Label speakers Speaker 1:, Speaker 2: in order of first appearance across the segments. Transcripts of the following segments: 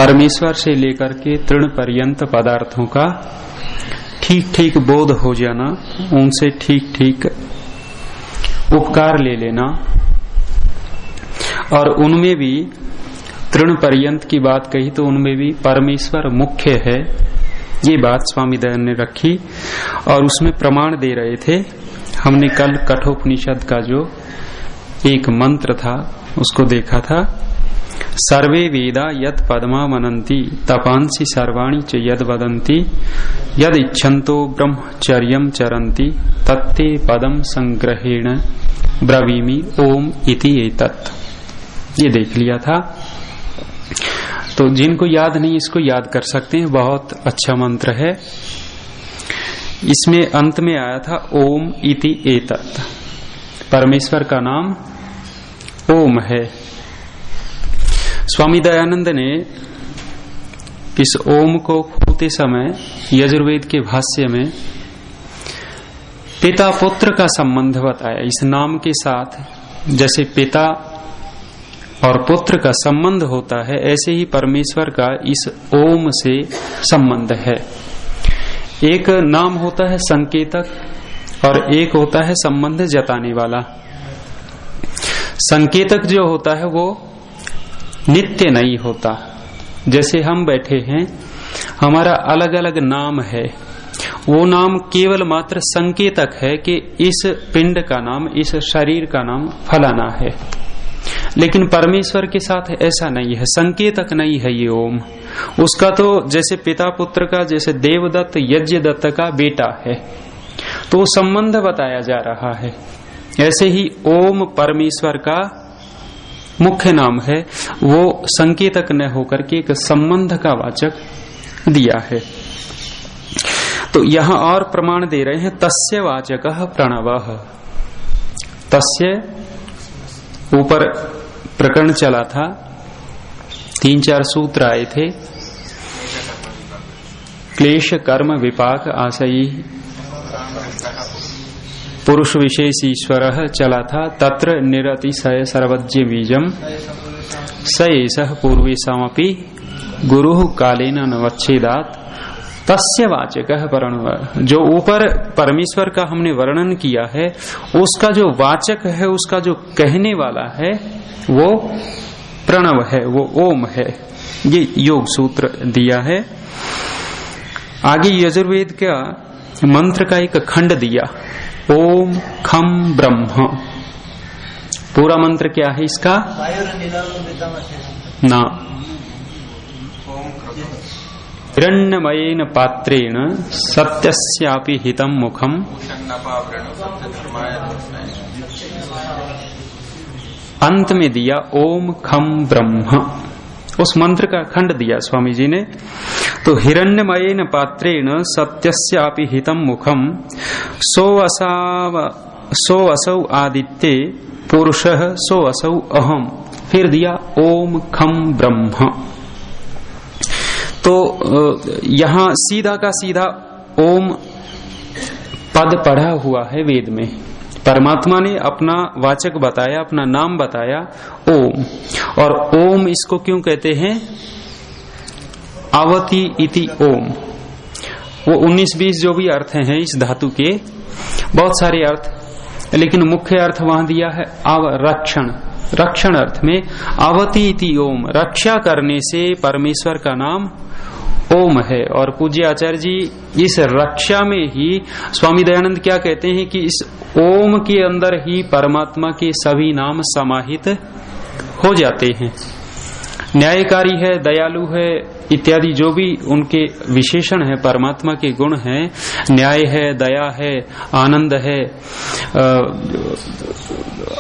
Speaker 1: परमेश्वर से लेकर के तृण पर्यंत पदार्थों का ठीक ठीक बोध हो जाना, उनसे ठीक ठीक उपकार ले लेना, और उनमें भी तृण पर्यंत की बात कही तो उनमें भी परमेश्वर मुख्य है, ये बात स्वामी दयानंद ने रखी। और उसमें प्रमाण दे रहे थे। हमने कल कठोपनिषद का जो एक मंत्र था उसको देखा था। सर्वे वेदा यत् पद्मा मनन्ति तपांसि सर्वाणि च यद वदन्ति यद इच्छन्तो ब्रह्मचर्यं चरन्ति तत्ते पदम संग्रहेण ब्रवीमि ओम इति एतत्। ये देख लिया था। तो जिनको याद नहीं इसको याद कर सकते हैं, बहुत अच्छा मंत्र है। इसमें अंत में आया था ओम इति एतत्, परमेश्वर का नाम ओम है। स्वामी दयानंद ने इस ओम को खोते समय यजुर्वेद के भाष्य में पिता पुत्र का संबंध बताया। इस नाम के साथ जैसे पिता और पुत्र का संबंध होता है, ऐसे ही परमेश्वर का इस ओम से संबंध है। एक नाम होता है संकेतक और एक होता है संबंध जताने वाला। संकेतक जो होता है वो नित्य नहीं होता। जैसे हम बैठे हैं, हमारा अलग अलग नाम है, वो नाम केवल मात्र संकेतक है कि इस पिंड का नाम, इस शरीर का नाम फलाना है। लेकिन परमेश्वर के साथ ऐसा नहीं है, संकेतक नहीं है ये ओम। उसका तो जैसे पिता पुत्र का, जैसे देवदत्त यज्ञदत्त का बेटा है, तो संबंध बताया जा रहा है। ऐसे ही ओम परमेश्वर का मुख्य नाम है, वो संकेतक न होकर के एक संबंध का वाचक दिया है। तो यहां और प्रमाण दे रहे हैं, तस्य वाचकः प्रणवः। तस्य ऊपर प्रकरण चला था, 3-4 सूत्र आए थे। क्लेश कर्म विपाक आशयी पुरुष विशेष ईश्वर चला था। तत्र निरतिशय सर्वज्ञ बीजम स एषः पूर्वेशामपि गुरुः कालेन नवच्छेदात् तस्य वाचकः प्रणव। जो ऊपर परमेश्वर का हमने वर्णन किया है, उसका जो वाचक है, उसका जो कहने वाला है, वो प्रणव है, वो ओम है। ये योग सूत्र दिया है। आगे यजुर्वेद का मंत्र का एक खंड दिया, ओम खम ब्रह्म। पूरा मंत्र क्या है इसका? ना, हिरण्यमयेन पात्रेण सत्यस्यापि हितं मुखम अंत में दिया ओम खम ब्रह्म। उस मंत्र का खंड दिया स्वामी जी ने। तो हिरण्यमयेन पात्रेण सत्यस्यापि हितं मुखम सो असौ आदित्ये पुरुषः सो असौ अहम। फिर दिया ओम खम ब्रह्म। तो यहां सीधा का सीधा ओम पद पढ़ा हुआ है वेद में। परमात्मा ने अपना वाचक बताया, अपना नाम बताया ओम। और ओम इसको क्यों कहते हैं? आवति इति ओम। वो 19-20 जो भी अर्थ हैं इस धातु के, बहुत सारे अर्थ, लेकिन मुख्य अर्थ वहां दिया है रक्षण। रक्षण अर्थ में आवति इति ओम, रक्षा करने से परमेश्वर का नाम ओम है। और पूज्य आचार्य जी इस रक्षा में ही स्वामी दयानंद क्या कहते हैं कि इस ओम के अंदर ही परमात्मा के सभी नाम समाहित हो जाते हैं। न्यायकारी है, दयालु है इत्यादि जो भी उनके विशेषण है, परमात्मा के गुण हैं, न्याय है, दया है, आनंद है,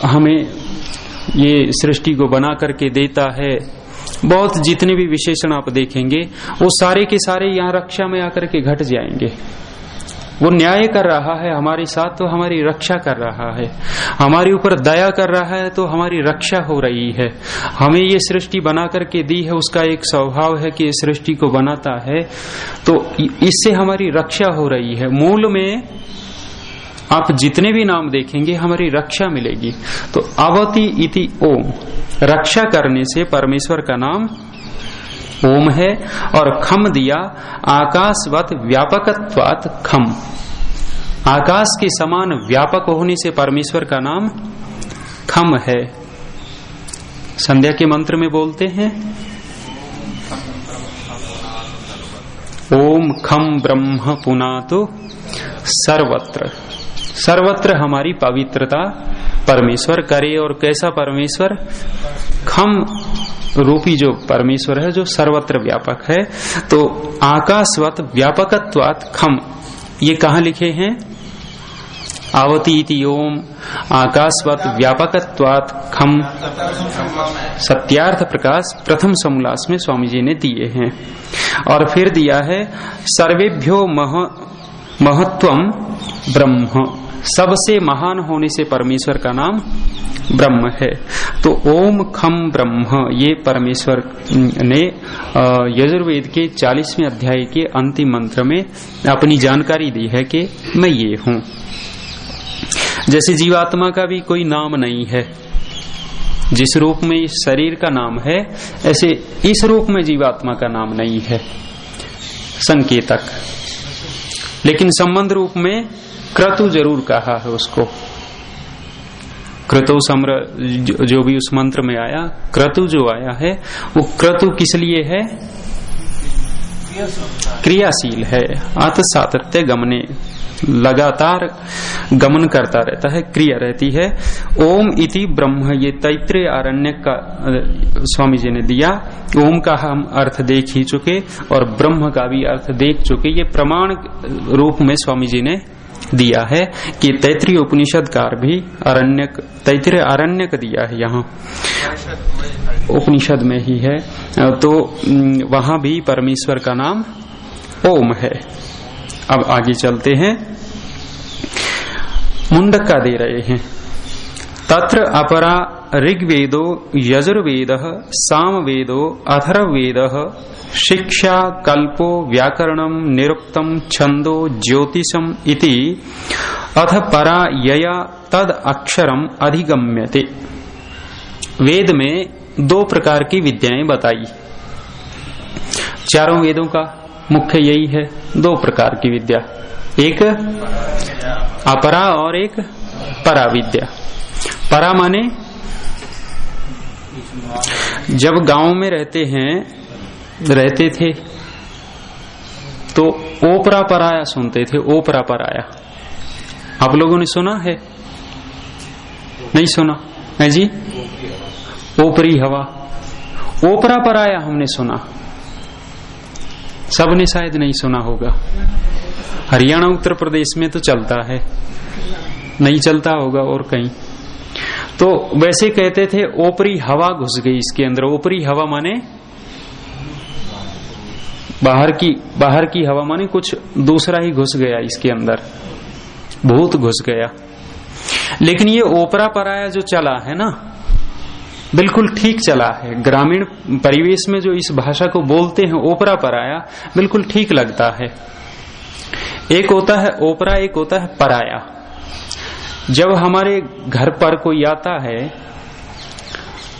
Speaker 1: हमें ये सृष्टि को बना करके देता है, बहुत जितने भी विशेषण आप देखेंगे वो सारे के सारे यहाँ रक्षा में आकर के घट जाएंगे। वो न्याय कर रहा है हमारे साथ तो हमारी रक्षा कर रहा है, हमारे ऊपर दया कर रहा है तो हमारी रक्षा हो रही है। हमें ये सृष्टि बना करके दी है, उसका एक स्वभाव है कि सृष्टि को बनाता है, तो इससे हमारी रक्षा हो रही है। मूल में आप जितने भी नाम देखेंगे हमारी रक्षा मिलेगी। तो आवति इति ओम, रक्षा करने से परमेश्वर का नाम ओम है, और खम दिया आकाशवत व्यापकत्वात् खम, आकाश के समान व्यापक होने से परमेश्वर का नाम खम है। संध्या के मंत्र में बोलते हैं ओम खम ब्रह्म पुनातु सर्वत्र, सर्वत्र हमारी पवित्रता परमेश्वर करे। और कैसा परमेश्वर? खम रूपी जो परमेश्वर है जो सर्वत्र व्यापक है। तो आकाशवत व्यापकत्वात् खम, ये कहाँ लिखे हैं? आवती इति ओम आकाशवत व्यापकत्वात् खम, सत्यार्थ प्रकाश प्रथम समोल्लास में स्वामी जी ने दिए हैं। और फिर दिया है सर्वेभ्यो महत्वम ब्रह्म, सबसे महान होने से परमेश्वर का नाम ब्रह्म है। तो ओम खम ब्रह्म, ये परमेश्वर ने यजुर्वेद के 40वें अध्याय के अंतिम मंत्र में अपनी जानकारी दी है कि मैं ये हूं। जैसे जीवात्मा का भी कोई नाम नहीं है, जिस रूप में इस शरीर का नाम है ऐसे इस रूप में जीवात्मा का नाम नहीं है, संकेतक। लेकिन संबंध रूप में क्रतु जरूर कहा है उसको। क्रतु सम्र जो भी उस मंत्र में आया, क्रतु जो आया है वो क्रतु किस लिए है? क्रियाशील है, अत सातत्य गमने, लगातार गमन करता रहता है, क्रिया रहती है। ओम इति ब्रह्म, ये तैत्रीय आरण्यक का स्वामी जी ने दिया। ओम का हम अर्थ देख ही चुके और ब्रह्म का भी अर्थ देख चुके। ये प्रमाण रूप में स्वामी जी ने दिया है कि तैत्रीय उपनिषद कार भी अरण्यक, तैत्रीय आरण्यक दिया है, यहाँ उपनिषद में ही है। तो वहां भी परमेश्वर का नाम ओम है। अब आगे चलते हैं, मुंडक का दे रहे हैं। तत्र अपरा ऋग्वेदो यजुर्वेदः सामवेदो अथर्ववेदः शिक्षा कल्पो व्याकरणम निरुक्तम छंदो ज्योतिषम इति अथ परा यया तद अक्षरम अधिगम्यते। वेद में दो प्रकार की विद्याएं बताई। चारों वेदों का मुख्य यही है, दो प्रकार की विद्या, एक अपरा और एक परा विद्या। परा माने जब गांव में रहते थे तो ओपरा पराया सुनते थे, ओपरा पराया। आप लोगों ने सुना है? नहीं सुना है जी? ओपरी हवा, ओपरा पराया हमने सुना, सबने शायद नहीं सुना होगा। हरियाणा उत्तर प्रदेश में तो चलता है, नहीं चलता होगा और कहीं। तो वैसे कहते थे ओपरी हवा घुस गई इसके अंदर। ओपरी हवा माने बाहर की हवा माने कुछ दूसरा ही घुस गया इसके अंदर, भूत घुस गया। लेकिन ये ओपरा पराया जो चला है ना, बिल्कुल ठीक चला है। ग्रामीण परिवेश में जो इस भाषा को बोलते हैं ओपरा पराया, बिल्कुल ठीक लगता है। एक होता है ओपरा, एक होता है पराया। जब हमारे घर पर कोई आता है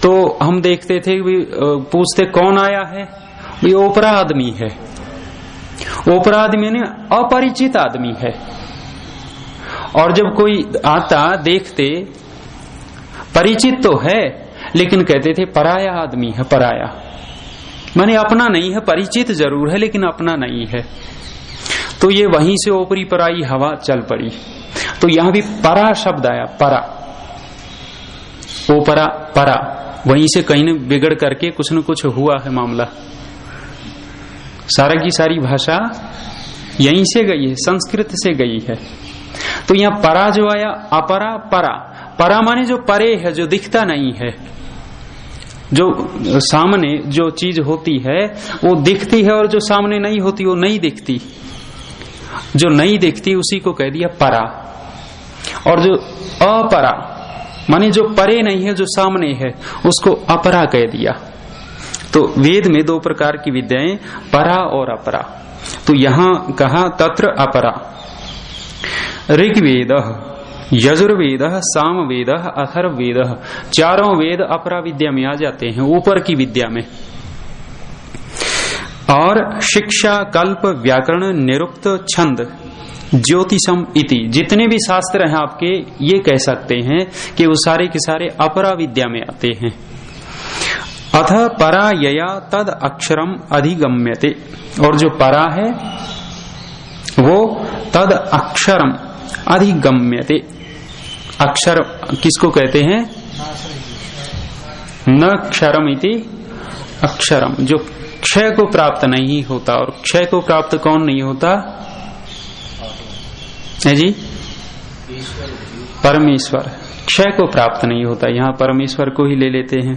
Speaker 1: तो हम देखते थे, पूछते कौन आया है, ये ओपरा आदमी है। ओपरा आदमी ने अपरिचित आदमी है। और जब कोई आता देखते, परिचित तो है लेकिन कहते थे पराया आदमी है। पराया माने अपना नहीं है, परिचित जरूर है लेकिन अपना नहीं है। तो ये वहीं से ओपरी पराई हवा चल पड़ी। तो यहां भी परा शब्द आया, परा, ओपरा परा, वहीं से कहीं न बिगड़ करके कुछ न कुछ हुआ है मामला। सारा की सारी भाषा यहीं से गई है, संस्कृत से गई है। तो यहां परा जो आया, अपरा परा। परा माने जो परे है, जो दिखता नहीं है, जो सामने जो चीज होती है वो दिखती है और जो सामने नहीं होती वो नहीं दिखती। जो नहीं दिखती उसी को कह दिया परा। और जो अपरा माने जो परे नहीं है, जो सामने है, उसको अपरा कह दिया। तो वेद में दो प्रकार की विद्याएं, परा और अपरा। तो यहां कहा तत्र अपरा ऋग्वेद यजुर्वेद सामवेद अथर्ववेद, चारों वेद अपरा विद्या में आ जाते हैं, ऊपर की विद्या में। और शिक्षा, कल्प, व्याकरण, निरुक्त, छंद, ज्योतिषम इति, जितने भी शास्त्र हैं आपके, ये कह सकते हैं कि वो सारे के सारे अपरा विद्या में आते हैं। अथ परा यया तद अक्षरम अधिगम्यते, और जो परा है वो तद अक्षरम अधिगम्यते। अक्षर किसको कहते हैं? न क्षरम इति अक्षरम, जो क्षय को प्राप्त नहीं होता। और क्षय को प्राप्त कौन नहीं होता है जी? परमेश्वर क्षय को प्राप्त नहीं होता। यहाँ परमेश्वर को ही ले लेते हैं।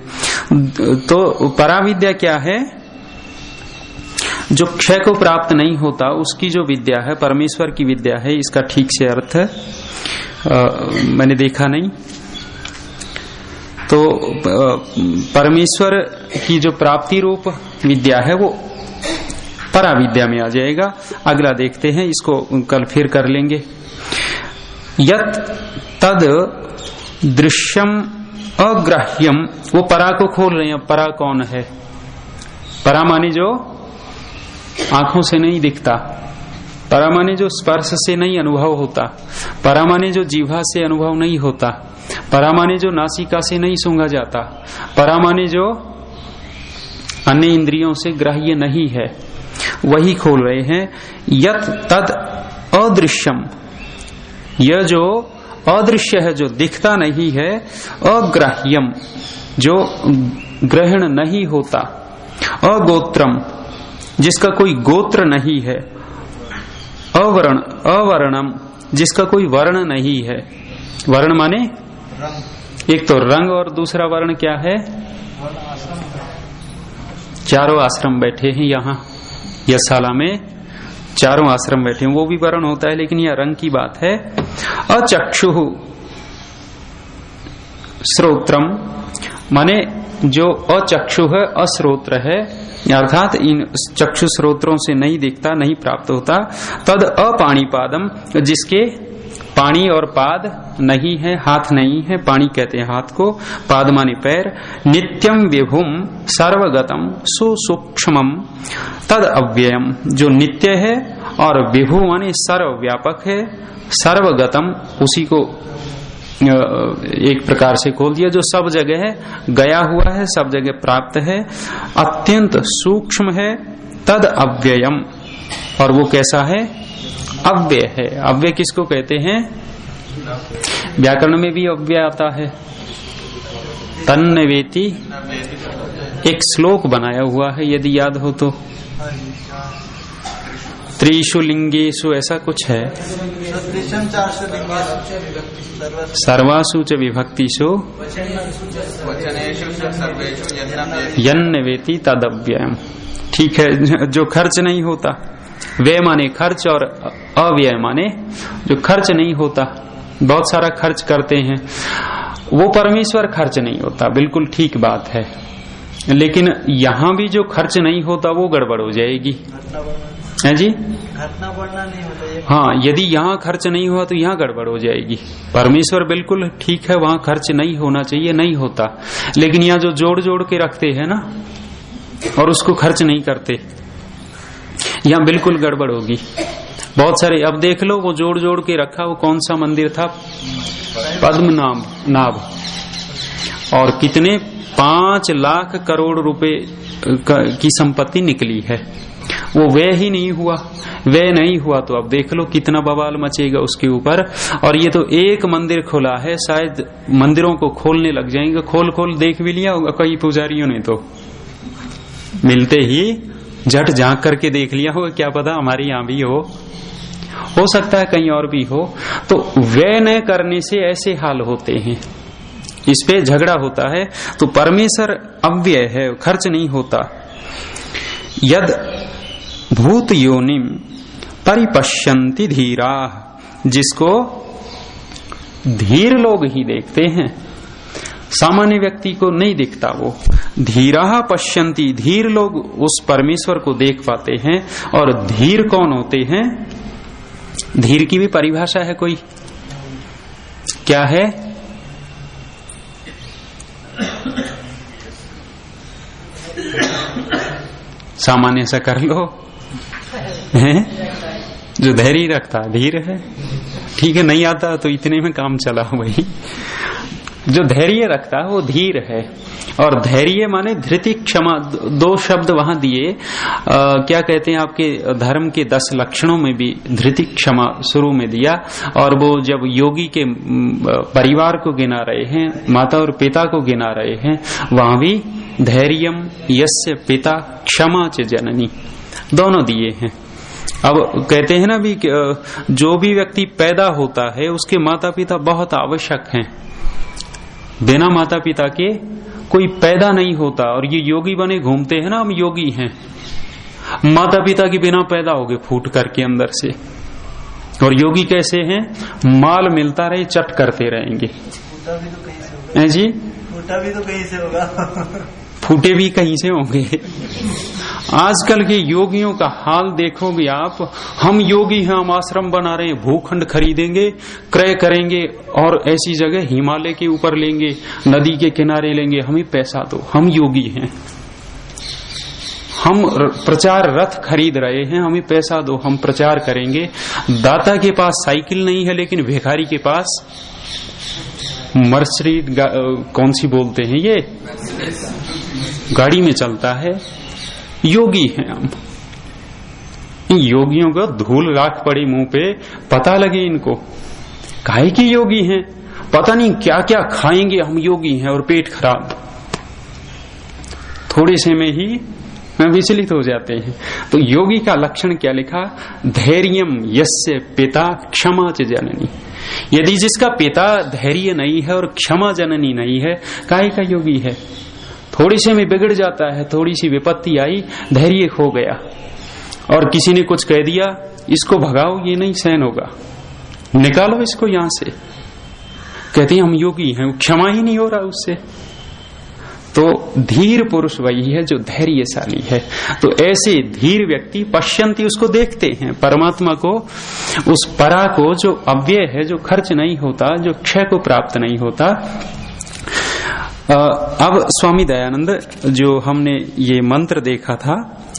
Speaker 1: तो पराविद्या क्या है? जो क्षय को प्राप्त नहीं होता, उसकी जो विद्या है परमेश्वर की विद्या है। इसका ठीक से अर्थ मैंने देखा नहीं। तो परमेश्वर की जो प्राप्ति रूप विद्या है वो पराविद्या में आ जाएगा। अगला देखते हैं, इसको कल फिर कर लेंगे। यत तद दृश्यम अग्राह्यम, वो परा को खोल रहे हैं। परा कौन है? परा माने जो आंखों से नहीं दिखता, परा माने जो स्पर्श से नहीं अनुभव होता, परा माने जो जीवा से अनुभव नहीं होता, परा माने जो नासिका से नहीं सूंघा जाता, परा माने जो अन्य इंद्रियों से ग्राह्य नहीं है, वही खोल रहे हैं। यत तद अदृश्यम, यह जो अदृश्य है, जो दिखता नहीं है, अग्राह्यम, जो ग्रहण नहीं होता, अगोत्रम, जिसका कोई गोत्र नहीं है, अवर्णम, जिसका कोई वर्ण नहीं है। वर्ण माने एक तो रंग और दूसरा वर्ण क्या है? चारों आश्रम बैठे हैं यहाँ यशाला में, चारों आश्रम बैठे हैं, वो भी वर्ण होता है, लेकिन यह रंग की बात है। अचक्षु श्रोत्रम, माने जो अचक्षु है, अश्रोत्र है, अर्थात इन चक्षु श्रोत्रों से नहीं दिखता, नहीं प्राप्त होता। तद अपाणिपादम, जिसके पाणी और पाद नहीं है, हाथ नहीं है, पाणी कहते हैं हाथ को, पाद माने पैर। नित्यम विभुम सर्वगतम सुसूक्ष्मम तद अव्ययम, जो नित्य है और विभु माने सर्वव्यापक है, सर्वगतम उसी को एक प्रकार से खोल दिया, जो सब जगह है, गया हुआ है, सब जगह प्राप्त है, अत्यंत सूक्ष्म है। तद अव्ययम, और वो कैसा है? अव्यय है। अव्यय किसको कहते हैं? व्याकरण में भी अव्यय आता है। तन्नवेति एक श्लोक बनाया हुआ है, यदि याद हो तो, त्रिषु लिंगेषु ऐसा कुछ है, सर्वासु च विभक्तिषु यन्नवेति तदव्ययम। ठीक है, जो खर्च नहीं होता, व्यय माने खर्च और अव्यय माने जो खर्च नहीं होता, बहुत सारा खर्च करते हैं, वो परमेश्वर खर्च नहीं होता, बिल्कुल ठीक बात है। लेकिन यहां भी जो खर्च नहीं होता वो गड़बड़ हो जाएगी, है जी? घटना बढ़ना नहीं होता। हाँ, यदि यहाँ खर्च नहीं हुआ तो यहाँ गड़बड़ हो जाएगी। परमेश्वर बिल्कुल ठीक है, वहां खर्च नहीं होना चाहिए, नहीं होता, लेकिन यहाँ जो जोड़ जोड़ के रखते हैं ना, और उसको खर्च नहीं करते, यहाँ बिल्कुल गड़बड़ होगी। बहुत सारे, अब देख लो, वो जोड़ जोड़ के रखा, वो कौन सा मंदिर था? पद्मनाभ, और कितने 5 लाख करोड़ रुपए की संपत्ति निकली है, वो व्यय ही नहीं हुआ। व्यय नहीं हुआ तो अब देख लो कितना बवाल मचेगा उसके ऊपर। और ये तो एक मंदिर खुला है, शायद मंदिरों को खोलने लग जाएंगे, खोल खोल देख भी लिया होगा कई पुजारियों ने, तो मिलते ही झट झांक करके देख लिया होगा, क्या पता हमारे यहाँ भी हो सकता है कहीं और भी हो। तो व्यय न करने से ऐसे हाल होते हैं, इस पे झगड़ा होता है। तो परमेश्वर अव्यय है, खर्च नहीं होता। यद भूत योनिम परिपश्यन्ति धीरा, जिसको धीर लोग ही देखते हैं, सामान्य व्यक्ति को नहीं दिखता। वो धीरा पश्यन्ति, धीर लोग उस परमेश्वर को देख पाते हैं। और धीर कौन होते हैं? धीर की भी परिभाषा है कोई? क्या है? सामान्य सा कर लो, हैं? जो धैर्य रखता धीर है, ठीक है, नहीं आता तो इतने में काम चला भाई। जो धैर्य रखता है वो धीर है। और धैर्य माने धृति क्षमा, दो शब्द वहां दिए। क्या कहते हैं, आपके धर्म के 10 लक्षणों में भी धृति क्षमा शुरू में दिया। और वो जब योगी के परिवार को गिना रहे हैं, माता और पिता को गिना रहे हैं, वहां भी धैर्यम यस्य पिता क्षमा च जननी दोनों दिए हैं। अब कहते हैं ना भी, जो भी व्यक्ति पैदा होता है उसके माता पिता बहुत आवश्यक हैं। बिना माता पिता के कोई पैदा नहीं होता। और ये योगी बने घूमते हैं ना, हम योगी हैं, माता पिता के बिना पैदा हो गए फूट करके अंदर से। और योगी कैसे हैं, माल मिलता रहे चट करते रहेंगे।
Speaker 2: फूटा भी तो कहीं से होगा
Speaker 1: जी,
Speaker 2: फूटा भी तो कहीं से होगा,
Speaker 1: फूटे भी कहीं से होंगे। आजकल के योगियों का हाल देखोगे आप। हम योगी हैं, हम आश्रम बना रहे हैं, भूखंड खरीदेंगे, क्रय करेंगे और ऐसी जगह हिमालय के ऊपर लेंगे, नदी के किनारे लेंगे, हमें पैसा दो, हम योगी हैं। हम प्रचार रथ खरीद रहे हैं, हमें पैसा दो, हम प्रचार करेंगे। दाता के पास साइकिल नहीं है, लेकिन भिखारी के पास मर्सिडीज कौन सी बोलते हैं ये, गाड़ी में चलता है। योगी हैं हम। इन योगियों को धूल राख पड़ी मुंह पे, पता लगे इनको काहे की योगी हैं, पता नहीं क्या क्या खाएंगे, हम योगी हैं, और पेट खराब थोड़े से में ही विचलित हो जाते हैं। तो योगी का लक्षण क्या लिखा, धैर्यम यस्य पिता क्षमा च जननी। यदि जिसका पिता धैर्य नहीं है और क्षमा जननी नहीं है, काहे का योगी है। थोड़ी से में बिगड़ जाता है, थोड़ी सी विपत्ति आई, धैर्य खो गया, और किसी ने कुछ कह दिया, इसको भगाओ, ये नहीं सहन होगा, निकालो इसको यहां से। कहते हैं हम योगी हैं, क्षमा ही नहीं हो रहा उससे। तो धीर पुरुष वही है जो धैर्यशाली है। तो ऐसे धीर व्यक्ति पश्यंती, उसको देखते हैं, परमात्मा को, उस परा को जो अव्यय है, जो खर्च नहीं होता, जो क्षय को प्राप्त नहीं होता। अब स्वामी दयानंद जो हमने ये मंत्र देखा था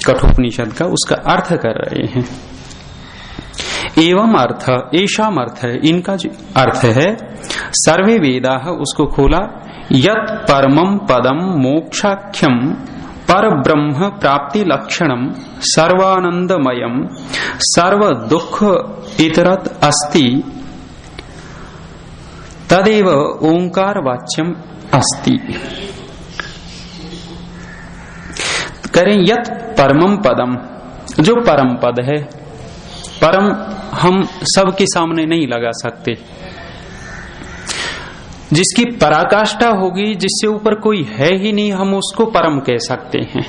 Speaker 1: कठोपनिषद का, उसका अर्थ कर रहे हैं। एवं अर्थ, ऐशाम अर्थ है, इनका जो अर्थ है, सर्वे वेदा, उसको खोला, यत् परमं पदम मोक्षाख्यम पर ब्रह्म प्राप्ति लक्षणम सर्वानंदमयम सर्व दुख इतरत अस्ति तदेव ओंकार वाच्यम अस्ति। करें यत् परमं पदम, जो परम पद है। परम हम सबके सामने नहीं लगा सकते, जिसकी पराकाष्ठा होगी, जिससे ऊपर कोई है ही नहीं, हम उसको परम कह सकते हैं।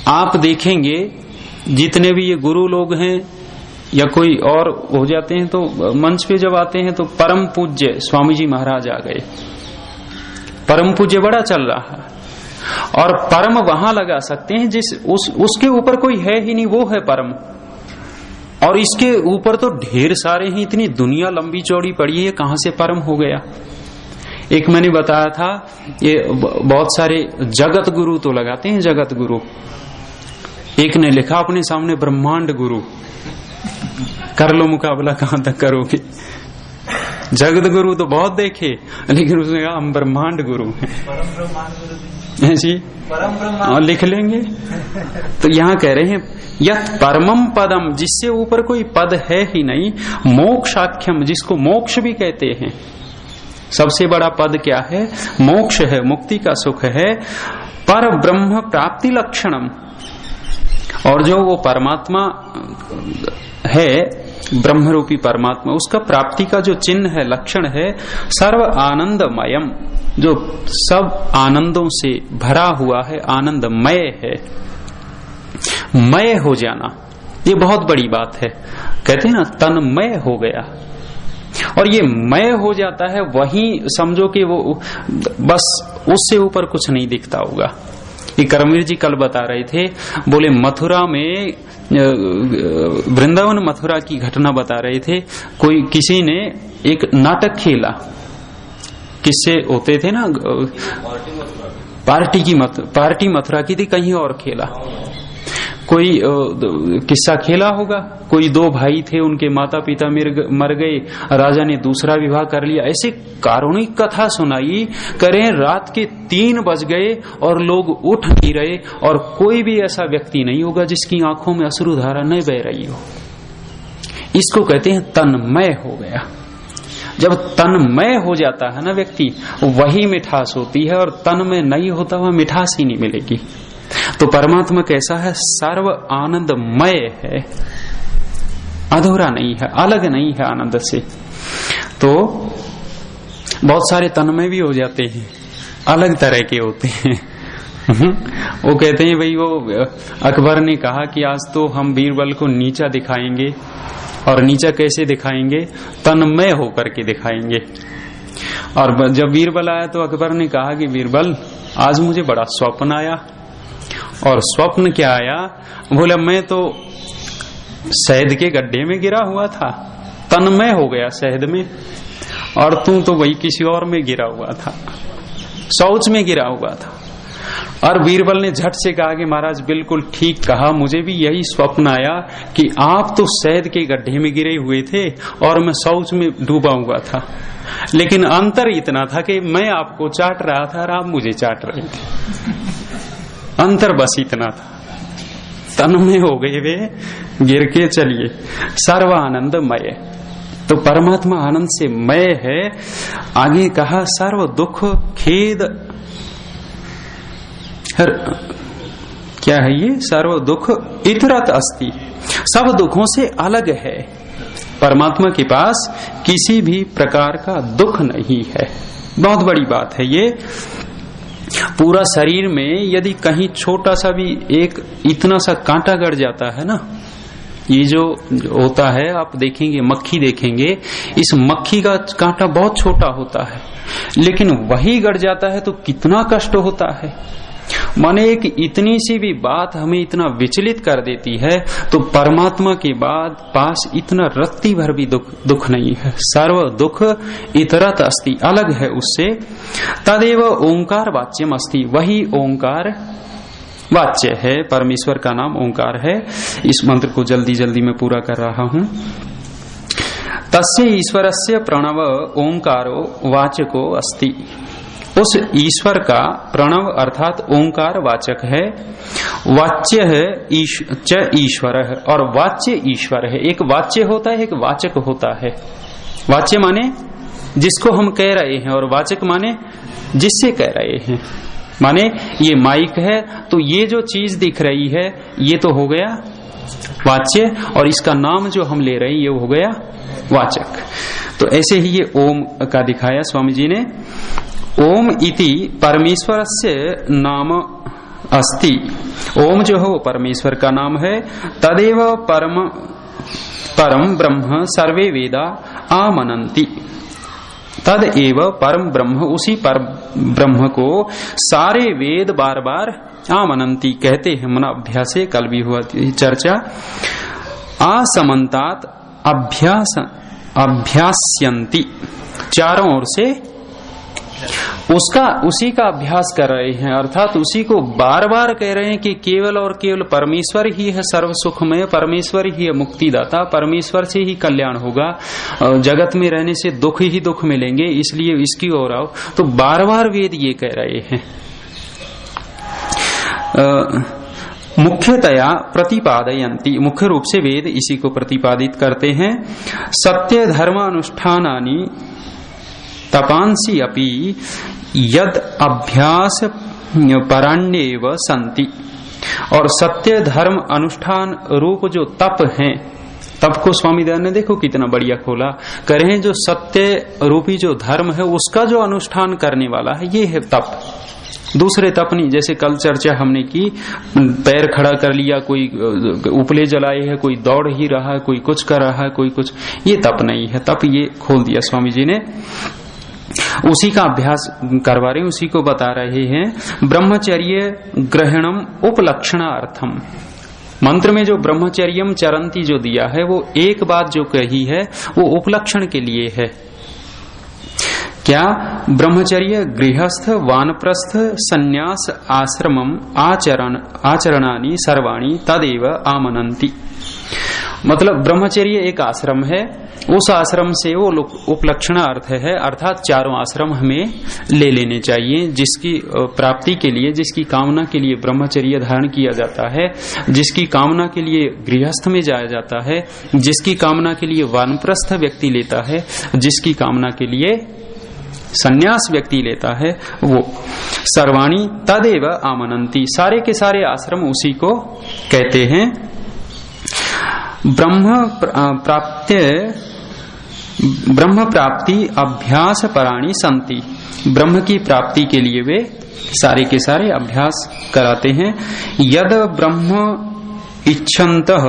Speaker 1: आप देखेंगे जितने भी ये गुरु लोग हैं या कोई और हो जाते हैं, तो मंच पे जब आते हैं तो परम पूज्य स्वामी जी महाराज आ गए, परम पूज्य बड़ा चल रहा है। और परम वहां लगा सकते हैं जिस उसके ऊपर कोई है ही नहीं, वो है परम। और इसके ऊपर तो ढेर सारे हैं, इतनी दुनिया लंबी चौड़ी पड़ी है, कहां से परम हो गया। एक मैंने बताया था, ये बहुत सारे जगत गुरु तो लगाते हैं, जगत गुरु। एक ने लिखा अपने सामने ब्रह्मांड गुरु, कर लो मुकाबला, कहां तक करोगे। जगत गुरु तो बहुत देखे, लेकिन उसने कहा हम ब्रह्मांड गुरु हैं।
Speaker 2: परम ब्रह्मांड गुरु जी, परम ब्रह्मांड
Speaker 1: लिख लेंगे। तो यहाँ कह रहे हैं यत् परमम पदम, जिससे ऊपर कोई पद है ही नहीं, मोक्षाख्यम, जिसको मोक्ष भी कहते हैं। सबसे बड़ा पद क्या है, मोक्ष है, मुक्ति का सुख है। पर ब्रह्म प्राप्ति लक्षणम, और जो वो परमात्मा है, ब्रह्म रूपी परमात्मा, उसका प्राप्ति का जो चिन्ह है, लक्षण है, सर्व आनंदमयम, जो सब आनंदों से भरा हुआ है, आनंदमय है। मय हो जाना, ये बहुत बड़ी बात है। कहते हैं ना तन्मय हो गया, और ये मय हो जाता है, वही समझो कि वो बस उससे ऊपर कुछ नहीं दिखता होगा। ये करमवीर जी कल बता रहे थे, बोले मथुरा में, वृंदावन मथुरा की घटना बता रहे थे। कोई किसी ने एक नाटक खेला, किससे होते थे ना, पार्टी मथुरा की थी, कहीं और खेला। कोई किस्सा खेला होगा, कोई दो भाई थे, उनके माता पिता मर गए, राजा ने दूसरा विवाह कर लिया। ऐसे कारुणिक कथा सुनाई करें, रात के 3 बज गए और लोग उठ नहीं रहे, और कोई भी ऐसा व्यक्ति नहीं होगा जिसकी आंखों में अश्रुधारा नहीं बह रही हो। इसको कहते हैं तन्मय हो गया। जब तन्मय हो जाता है ना व्यक्ति, वही मिठास होती है, और तन में नहीं होता वह मिठास ही नहीं मिलेगी। तो परमात्मा कैसा है? सर्व आनंदमय है, अधूरा नहीं है, अलग नहीं है आनंद से। तो बहुत सारे तन्मय भी हो जाते हैं, अलग तरह के होते हैं। वो कहते हैं भाई, वो अकबर ने कहा कि आज तो हम बीरबल को नीचा दिखाएंगे, और नीचा कैसे दिखाएंगे? तन्मय होकर के दिखाएंगे। और जब बीरबल आया तो अकबर ने कहा कि बीरबल, आज मुझे बड़ा स्वप्न आया। और स्वप्न क्या आया? बोला, मैं तो शहद के गड्ढे में गिरा हुआ था, तन्मय हो गया शहद में, और तू तो वही किसी और में गिरा हुआ था, शौच में गिरा हुआ था। और बीरबल ने झट से कहा कि महाराज बिल्कुल ठीक कहा, मुझे भी यही स्वप्न आया कि आप तो शहद के गड्ढे में गिरे हुए थे और मैं शौच में डूबा हुआ था, लेकिन अंतर इतना था कि मैं आपको चाट रहा था और आप मुझे चाट रहे थे। अंतर बस इतना था, तन में हो गए वे गिर के। चलिए, सर्व आनंदमय, तो परमात्मा आनंद से मय है। आगे कहा सर्व दुख खेद, क्या है ये? सर्व दुख इतरत अस्ति, सब दुखों से अलग है। परमात्मा के पास किसी भी प्रकार का दुख नहीं है। बहुत बड़ी बात है ये। पूरा शरीर में यदि कहीं छोटा सा भी एक इतना सा कांटा गड़ जाता है ना, ये जो होता है, आप देखेंगे मक्खी देखेंगे, इस मक्खी का कांटा बहुत छोटा होता है, लेकिन वही गड़ जाता है तो कितना कष्ट होता है। माने एक इतनी सी भी बात हमें इतना विचलित कर देती है, तो परमात्मा के बाद पास इतना रत्ती भर भी दुख नहीं है। सर्व दुख इतरत अस्ति, अलग है उससे। तदेव ओंकार वाच्यम अस्ति, वही ओंकार वाच्य है, परमेश्वर का नाम ओंकार है। इस मंत्र को जल्दी जल्दी में पूरा कर रहा हूं। तस्य ईश्वरस्य प्रणव ओंकारो वाचको अस्ति, उस ईश्वर का प्रणव अर्थात ओंकार वाचक है। वाच्य है ईश्वर है, और वाच्य ईश्वर है। एक वाच्य होता है, एक वाचक होता है। वाच्य माने जिसको हम कह रहे हैं, और वाचक माने जिससे कह रहे हैं। माने ये माइक है तो ये जो चीज दिख रही है ये तो हो गया वाच्य, और इसका नाम जो हम ले रहे हैं ये हो गया वाचक। तो ऐसे ही ये ओम का दिखाया स्वामी जी ने। ओम इति परमेश्वरस्य नाम अस्ति, ओम जो है वो परमेश्वर का नाम है। तदेव परम ब्रह्म सर्वे वेदा आमनन्ति, तद एव परम ब्रह्म, उसी पर ब्रह्म को सारे वेद बार बार आमनन्ति कहते हैं। मना अभ्यासे, कल भी हुआ चर्चा। असमन्तात अभ्यास्यन्ति, चारों ओर से उसी का अभ्यास कर रहे हैं, अर्थात उसी को बार बार कह रहे हैं कि केवल और केवल परमेश्वर ही है सर्व सुखमय, परमेश्वर ही है मुक्तिदाता, परमेश्वर से ही कल्याण होगा, जगत में रहने से दुख ही दुख मिलेंगे, इसलिए इसकी ओर आओ। तो बार बार वेद ये कह रहे हैं। मुख्यतया प्रतिपादयन्ति, मुख्य रूप से वेद इसी को प्रतिपादित करते हैं। सत्य धर्म अनुष्ठानानि तपांसी अपि यद अभ्यास पराण्येव संति, और सत्य धर्म अनुष्ठान रूप जो तप हैं, तप को स्वामी दयानंद ने देखो कितना बढ़िया खोला, करें जो सत्य रूपी जो धर्म है उसका जो अनुष्ठान करने वाला है ये है तप, दूसरे तप नहीं। जैसे कल चर्चा हमने की, पैर खड़ा कर लिया, कोई उपले जलाए है, कोई दौड़ ही रहा है, कोई कुछ कर रहा है, कोई कुछ, ये तप नहीं है। तप ये खोल दिया स्वामी जी ने, उसी का अभ्यास करवा रहे हैं, उसी को बता रहे हैं। ब्रह्मचर्य ग्रहणम उपलक्षणार्थम, मंत्र में जो ब्रह्मचर्यम चरंती जो दिया है वो एक बात जो कही है वो उपलक्षण के लिए है। क्या? ब्रह्मचर्य, गृहस्थ, वानप्रस्थ, संन्यास, आश्रमम आचरणानि सर्वाणि तदेव आमनन्ति। मतलब ब्रह्मचर्य एक आश्रम है, उस आश्रम से वो उपलक्षण अर्थ है, अर्थात चारों आश्रम हमें ले लेने चाहिए, जिसकी प्राप्ति के लिए, जिसकी कामना के लिए ब्रह्मचर्य धारण किया जाता है, जिसकी कामना के लिए गृहस्थ में जाया जाता है, जिसकी कामना के लिए वानप्रस्थ व्यक्ति लेता है, जिसकी कामना के लिए संन्यास व्यक्ति लेता है, वो सर्वाणी तदेव आमनन्ति, सारे के सारे आश्रम उसी को कहते हैं। ब्रह्म प्राप्ति अभ्यास पराणी संति, ब्रह्म की प्राप्ति के लिए वे सारे के सारे अभ्यास कराते हैं। यद ब्रह्म इच्छन्तः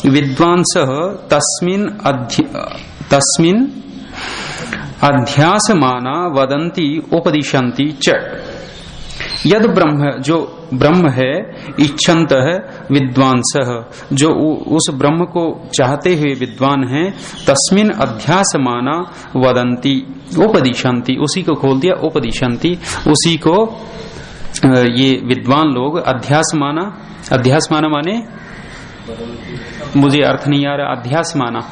Speaker 1: विद्वांसः तस्मिन् अध्यासमाना वदन्ति उपदिशन्ति च। यद ब्रह्म, जो ब्रह्म है, इच्छन्त है, विद्वांसः, जो उस ब्रह्म को चाहते हुए विद्वान हैं, तस्मिन् अध्यासमाना वदन्ति उपदिशन्ति, उसी को खोल दिया उपदिशन्ति, उसी को ये विद्वान लोग अध्यासमाना, अध्यासमाना माने मुझे अर्थ नहीं आ रहा, अध्यासमाना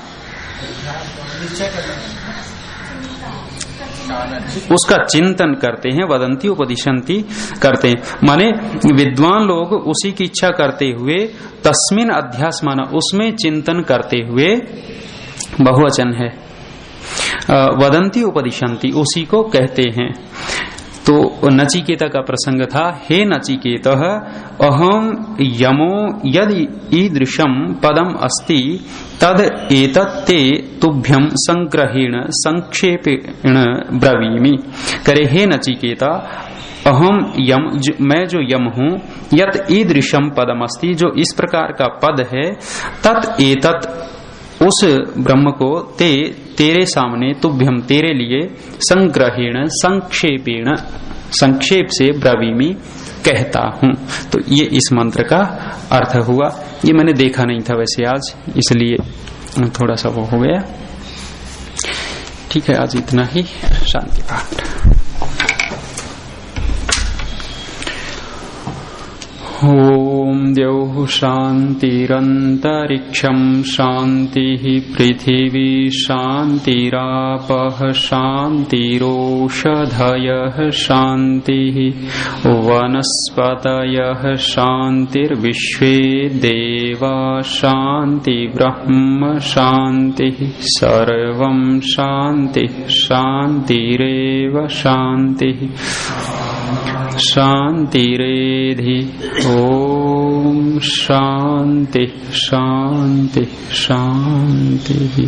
Speaker 1: उसका चिंतन करते हैं, वदंती उपदिशंती करते हैं, माने विद्वान लोग उसी की इच्छा करते हुए, तस्मिन अध्यास माना, उसमें चिंतन करते हुए, बहुवचन है, वदंती उपदिशंती, उसी को कहते हैं। तो नचिकेता का प्रसंग था, हे नचिकेत अहम यमो यदि ईदृशम पदम अस्ति तद एतत्ते तुभ्यम संग्रहेण संक्षेपेण ब्रवीमि। करे हे नचिकेता, अहम यम, मैं जो यम हूँ, यत ईदृशम पदम अस्ति, जो इस प्रकार का पद है, तत् एतत्, उस ब्रह्म को तेरे सामने, तुभ्यम तेरे लिए, संग्रहेण संक्षेपेण, संक्षेप से ब्रवीमि कहता हूं। तो ये इस मंत्र का अर्थ हुआ। ये मैंने देखा नहीं था वैसे आज, इसलिए थोड़ा सा वो हो गया। ठीक है, आज इतना ही। शांति पाठ। ओम द्यौः शान्तिरन्तरिक्षं शान्तिः पृथिवी शान्तिरापः शान्तिरोषधयः शान्तिः वनस्पतयः शान्तिर्विश्वे देवा शान्ति ब्रह्म शान्तिः सर्वं शान्तिः शान्तिरेव शान्तिः शान्तिरेधि। ओम शांति शांति शांति।